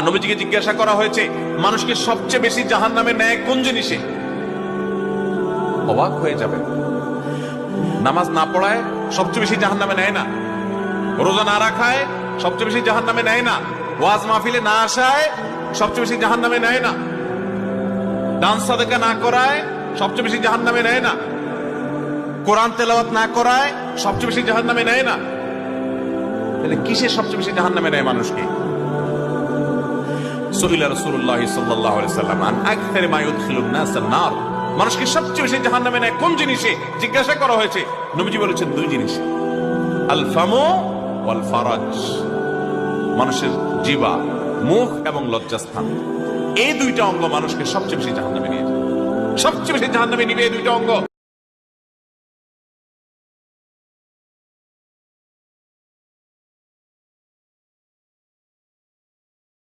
নবীজিকে জিজ্ঞাসা করা হয়েছে মানুষকে সবচেয়ে বেশি জাহান্নামে নেয় কোন জিনিসে? অবাক হয়ে যাবে। নামাজ না পড়ায় সবচেয়ে বেশি জাহান্নামে নেয় না, রোজা না রাখায় সবচেয়ে বেশি জাহান্নামে নেয় না, ওয়াজ মাহফিলে না আসায় সবচেয়ে বেশি জাহান্নামে নেয় না, দান সাদেকা না করায় সবচেয়ে বেশি জাহান্নামে নেয় না, কোরআন তেলাওয়াত না করায় সবচেয়ে বেশি জাহান্নামে নেয় না। তাহলে কিসে সবচেয়ে বেশি জাহান্নামে নেয় মানুষকে? সুইলা রাসূলুল্লাহ সাল্লাল্লাহু আলাইহি ওয়াসাল্লাম আন আকসারি মা ইউদখিলুন নাস আন-নার, মানুষকে সবচেয়ে বেশি জাহান্নামে নেয় কোন জিনিসে জিজ্ঞাসা করা হয়েছে। নবীজি বলেছেন দুই জিনিস, আল ফামু ওয়াল ফারাজ, মানুষের জিহ্বা, মুখ এবং লজ্জাস্থান, এই দুইটা অঙ্গ মানুষকে সবচেয়ে বেশি জাহান্নামে নিয়ে যায়। সবচেয়ে বেশি জাহান্নামে নিবে এই দুইটা অঙ্গ।